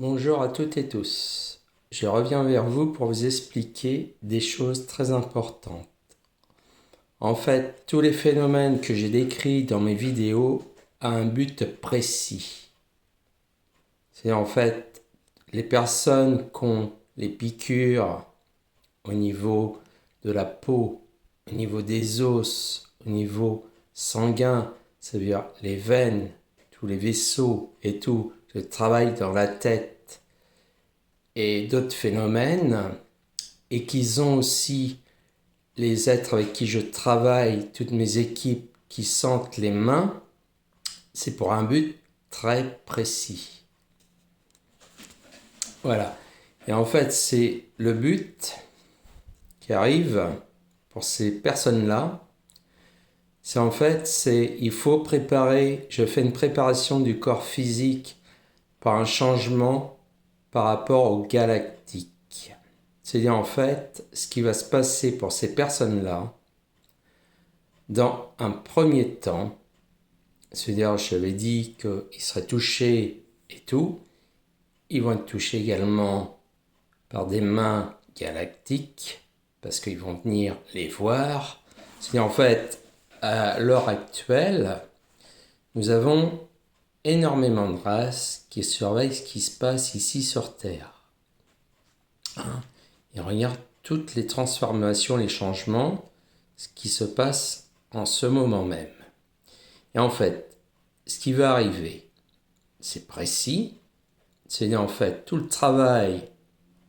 Bonjour à toutes et tous. Je reviens vers vous pour vous expliquer des choses très importantes. En fait, tous les phénomènes que j'ai décrits dans mes vidéos ont un but précis. C'est en fait les personnes qui ont les piqûres au niveau de la peau, au niveau des os, au niveau sanguin, c'est-à-dire les veines, tous les vaisseaux et tout, le travail dans la tête et d'autres phénomènes, et qu'ils ont aussi les êtres avec qui je travaille, toutes mes équipes qui sentent les mains, c'est pour un but très précis. Voilà. Et en fait, c'est le but qui arrive pour ces personnes-là. Il faut préparer, je fais une préparation du corps physique par un changement par rapport au galactique. C'est-à-dire en fait, ce qui va se passer pour ces personnes-là, dans un premier temps, c'est-à-dire je avais dit qu'ils seraient touchés et tout, ils vont être touchés également par des mains galactiques, parce qu'ils vont venir les voir. C'est-à-dire en fait, à l'heure actuelle, nous avons énormément de races qui surveillent ce qui se passe ici sur Terre. Et on regarde toutes les transformations, les changements, ce qui se passe en ce moment même. Et en fait, ce qui va arriver, c'est précis. C'est en fait tout le travail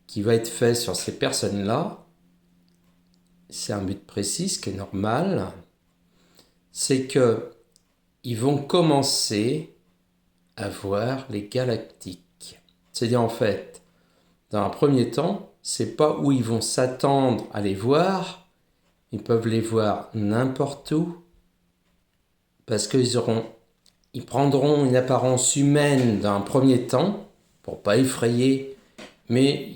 qui va être fait sur ces personnes-là. C'est un but précis, ce qui est normal. C'est qu'ils vont commencer à voir les galactiques. C'est-à-dire en fait, dans un premier temps, c'est pas où ils vont s'attendre à les voir. Ils peuvent les voir n'importe où parce ils prendront une apparence humaine dans un premier temps pour pas effrayer, mais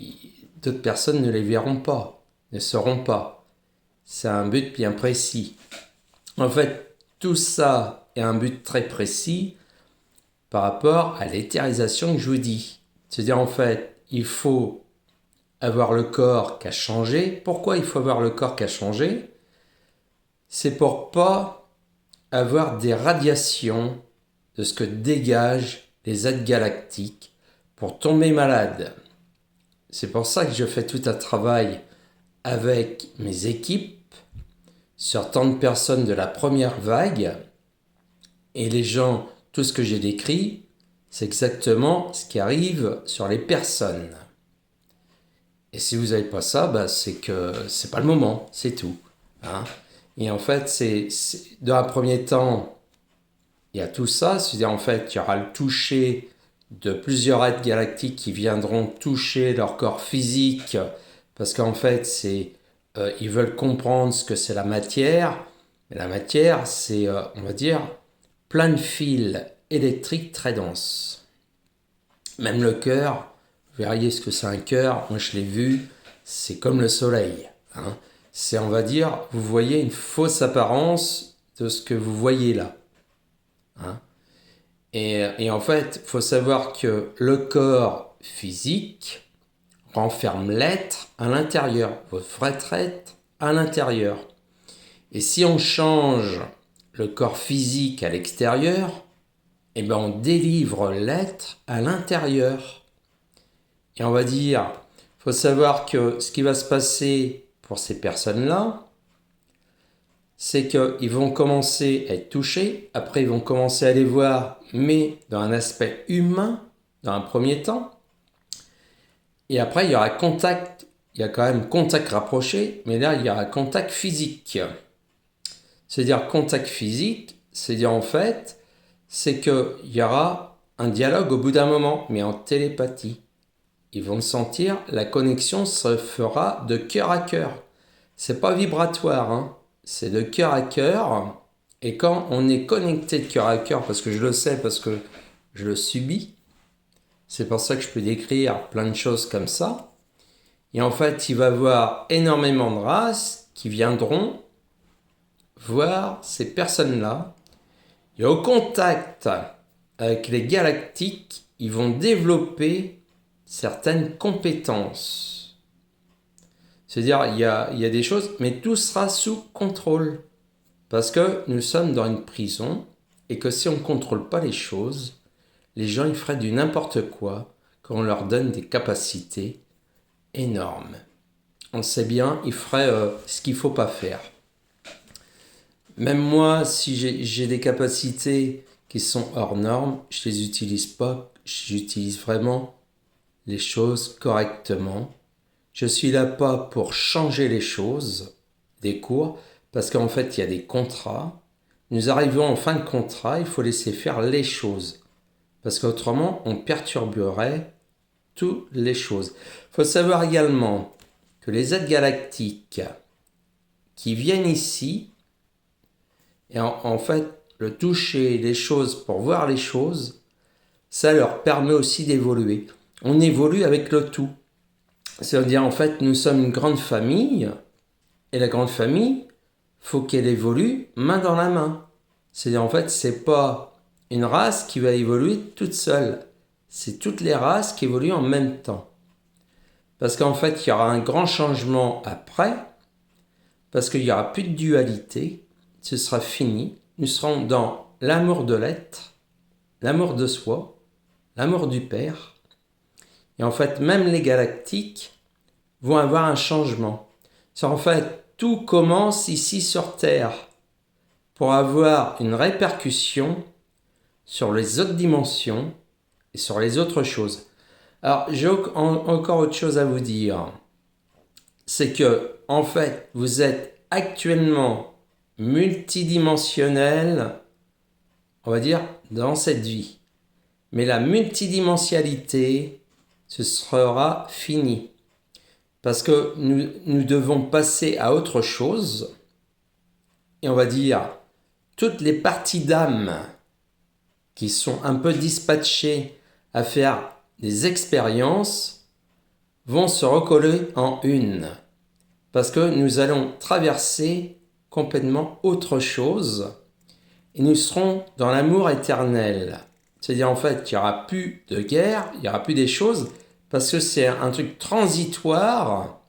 d'autres personnes ne les verront pas, ne sauront pas. C'est un but bien précis. En fait, tout ça est un but très précis par rapport à l'éthérisation que je vous dis. C'est-à-dire en fait, il faut avoir le corps qui a changé. Pourquoi il faut avoir le corps qui a changé? C'est pour pas avoir des radiations de ce que dégagent les êtres galactiques pour tomber malade. C'est pour ça que je fais tout un travail avec mes équipes sur tant de personnes de la première vague, et les gens, tout ce que j'ai décrit, c'est exactement ce qui arrive sur les personnes. Et si vous n'avez pas ça, c'est que c'est pas le moment, c'est tout. Et en fait, dans un premier temps, il y a tout ça, c'est-à-dire en fait, il y aura le toucher de plusieurs êtres galactiques qui viendront toucher leur corps physique, parce qu'en fait, ils veulent comprendre ce que c'est la matière. Et la matière, c'est, on va dire, plein de fils électriques très denses. Même le cœur, vous verriez ce que c'est un cœur, moi je l'ai vu, c'est comme le soleil. C'est, on va dire, vous voyez une fausse apparence de ce que vous voyez là. Et en fait, il faut savoir que le corps physique renferme l'être à l'intérieur, votre vrai être à l'intérieur. Et si on change le corps physique à l'extérieur, on délivre l'être à l'intérieur. Et on va dire, il faut savoir que ce qui va se passer pour ces personnes-là, c'est qu'ils vont commencer à être touchés, après ils vont commencer à les voir, mais dans un aspect humain, dans un premier temps. Et après, il y aura contact, il y a quand même contact rapproché, mais là, il y aura contact physique. C'est-à-dire contact physique, c'est-à-dire en fait, c'est qu'il y aura un dialogue au bout d'un moment, mais en télépathie. Ils vont le sentir, la connexion se fera de cœur à cœur. C'est pas vibratoire, c'est de cœur à cœur. Et quand on est connecté de cœur à cœur, parce que je le sais, parce que je le subis, c'est pour ça que je peux décrire plein de choses comme ça. Et en fait, il va y avoir énormément de races qui viendront voir ces personnes-là. Et au contact avec les galactiques, ils vont développer certaines compétences. C'est-à-dire, il y a des choses, mais tout sera sous contrôle. Parce que nous sommes dans une prison et que si on ne contrôle pas les choses, les gens ils feraient du n'importe quoi quand on leur donne des capacités énormes. On sait bien, ils feraient ce qu'il ne faut pas faire. Même moi, si j'ai des capacités qui sont hors normes, je ne les utilise pas. J'utilise vraiment les choses correctement. Je suis là pas pour changer les choses des cours, parce qu'en fait, il y a des contrats. Nous arrivons en fin de contrat, il faut laisser faire les choses. Parce qu'autrement, on perturberait toutes les choses. Il faut savoir également que les aides galactiques qui viennent ici, et en fait, le toucher les choses pour voir les choses, ça leur permet aussi d'évoluer. On évolue avec le tout. C'est-à-dire, en fait, nous sommes une grande famille, et la grande famille, faut qu'elle évolue main dans la main. C'est-à-dire, en fait, c'est pas une race qui va évoluer toute seule. C'est toutes les races qui évoluent en même temps. Parce qu'en fait, il y aura un grand changement après, parce qu'il n'y aura plus de dualité, ce sera fini. Nous serons dans l'amour de l'être, l'amour de soi, l'amour du Père. Et en fait, même les galactiques vont avoir un changement. C'est en fait, tout commence ici sur Terre pour avoir une répercussion sur les autres dimensions et sur les autres choses. Alors, j'ai encore autre chose à vous dire. C'est que, en fait, vous êtes actuellement multidimensionnel, on va dire, dans cette vie. Mais la multidimensionnalité, ce sera fini. Parce que nous devons passer à autre chose. Et on va dire, toutes les parties d'âme qui sont un peu dispatchées à faire des expériences vont se recoller en une. Parce que nous allons traverser complètement autre chose et nous serons dans l'amour éternel. C'est-à-dire en fait, il n'y aura plus de guerre, il n'y aura plus des choses, parce que c'est un truc transitoire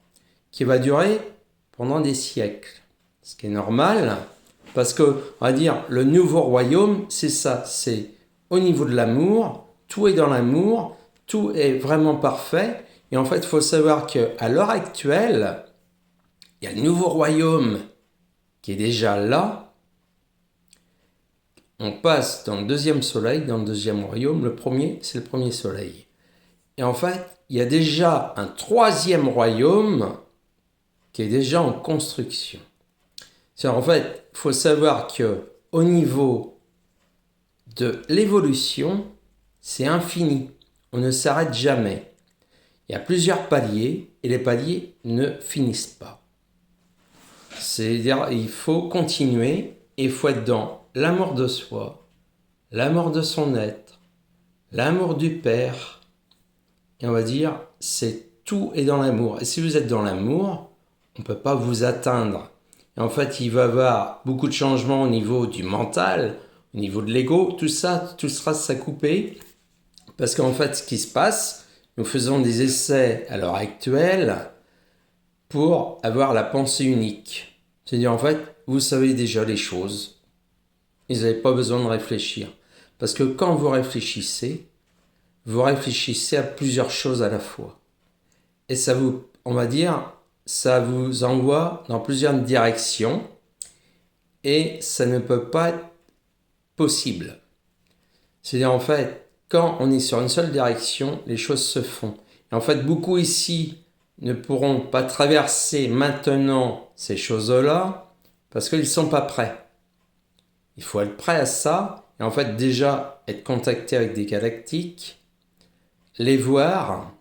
qui va durer pendant des siècles. Ce qui est normal, parce que, on va dire, le nouveau royaume, c'est ça, c'est au niveau de l'amour, tout est dans l'amour, tout est vraiment parfait, et en fait, il faut savoir qu'à l'heure actuelle, il y a le nouveau royaume qui est déjà là. On passe dans le deuxième soleil, dans le deuxième royaume. Le premier, c'est le premier soleil. Et en fait, il y a déjà un troisième royaume qui est déjà en construction. En fait, il faut savoir qu'au niveau de l'évolution, c'est infini. On ne s'arrête jamais. Il y a plusieurs paliers et les paliers ne finissent pas. C'est-à-dire il faut continuer et il faut être dans l'amour de soi, l'amour de son être, l'amour du Père. Et on va dire, c'est tout est dans l'amour. Et si vous êtes dans l'amour, on ne peut pas vous atteindre. Et en fait, il va y avoir beaucoup de changements au niveau du mental, au niveau de l'ego, tout ça, tout sera s'accouper. Parce qu'en fait, ce qui se passe, nous faisons des essais à l'heure actuelle pour avoir la pensée unique. C'est-à-dire, en fait, vous savez déjà les choses. Vous n'avez pas besoin de réfléchir. Parce que quand vous réfléchissez à plusieurs choses à la fois. Et ça vous, on va dire, ça vous envoie dans plusieurs directions. Et ça ne peut pas être possible. C'est-à-dire, en fait, quand on est sur une seule direction, les choses se font. Et en fait, beaucoup ici ne pourront pas traverser maintenant ces choses-là parce qu'ils ne sont pas prêts. Il faut être prêt à ça et en fait déjà être contacté avec des galactiques, les voir,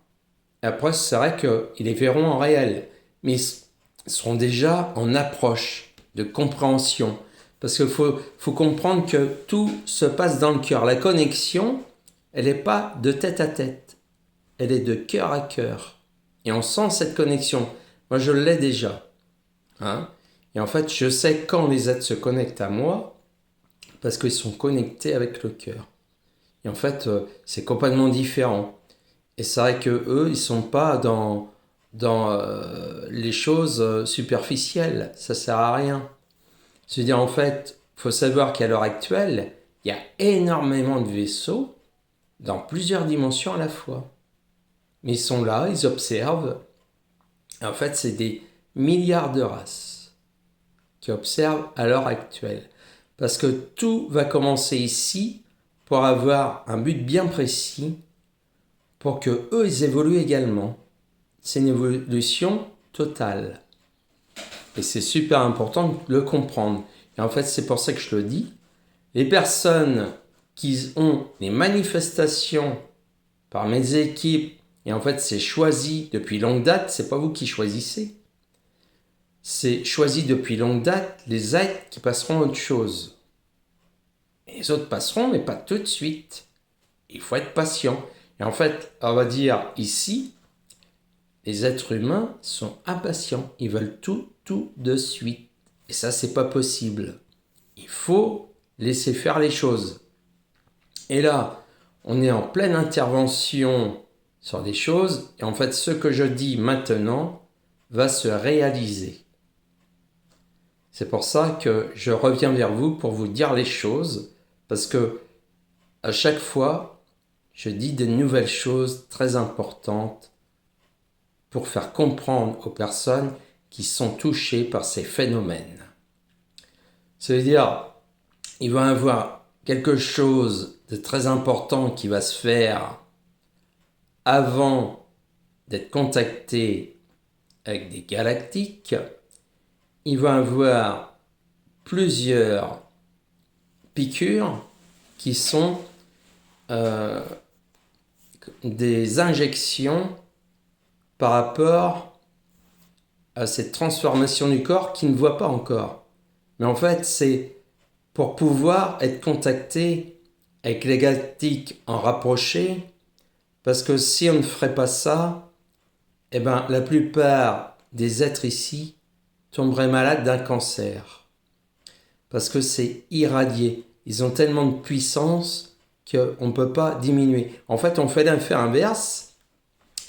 et après c'est vrai qu'ils les verront en réel, mais ils seront déjà en approche de compréhension parce qu'il faut comprendre que tout se passe dans le cœur. La connexion, elle n'est pas de tête à tête, elle est de cœur à cœur. Et on sent cette connexion. Moi, je l'ai déjà. Et en fait, je sais quand les êtres se connectent à moi, parce qu'ils sont connectés avec le cœur. Et en fait, c'est complètement différent. Et c'est vrai que eux, ils sont pas dans les choses superficielles. Ça sert à rien. C'est-à-dire, en fait, il faut savoir qu'à l'heure actuelle, il y a énormément de vaisseaux dans plusieurs dimensions à la fois. Mais ils sont là, ils observent. En fait, c'est des milliards de races qui observent à l'heure actuelle. Parce que tout va commencer ici pour avoir un but bien précis, pour que eux, ils évoluent également. C'est une évolution totale. Et c'est super important de le comprendre. Et en fait, c'est pour ça que je le dis. Les personnes qui ont les manifestations par mes équipes, et en fait, c'est choisi depuis longue date, c'est pas vous qui choisissez. C'est choisi depuis longue date les êtres qui passeront à autre chose. Et les autres passeront, mais pas tout de suite. Il faut être patient. Et en fait, on va dire ici, les êtres humains sont impatients. Ils veulent tout de suite. Et ça, c'est pas possible. Il faut laisser faire les choses. Et là, on est en pleine intervention sur des choses. Et en fait, ce que je dis maintenant va se réaliser. C'est pour ça que je reviens vers vous pour vous dire les choses. Parce que à chaque fois, je dis de nouvelles choses très importantes pour faire comprendre aux personnes qui sont touchées par ces phénomènes. Ça veut dire, il va y avoir quelque chose de très important qui va se faire avant d'être contacté avec des galactiques. Il va y avoir plusieurs piqûres qui sont des injections par rapport à cette transformation du corps qui ne voit pas encore. Mais en fait, c'est pour pouvoir être contacté avec les galactiques en rapproché, parce que si on ne ferait pas ça, eh ben, la plupart des êtres ici tomberaient malades d'un cancer. Parce que c'est irradié. Ils ont tellement de puissance qu'on ne peut pas diminuer. En fait, on fait l'effet inverse.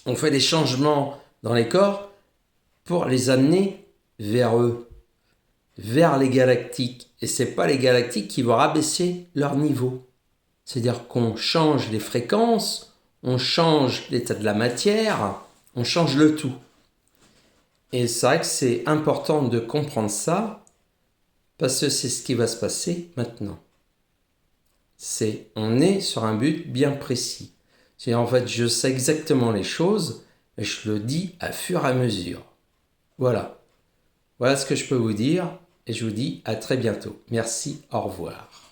On fait des changements dans les corps pour les amener vers eux, vers les galactiques. Et ce n'est pas les galactiques qui vont rabaisser leur niveau. C'est-à-dire qu'on change les fréquences, on change l'état de la matière, on change le tout. Et c'est vrai que c'est important de comprendre ça, parce que c'est ce qui va se passer maintenant. On est sur un but bien précis. En fait, je sais exactement les choses, et je le dis à fur et à mesure. Voilà. Voilà ce que je peux vous dire, et je vous dis à très bientôt. Merci, au revoir.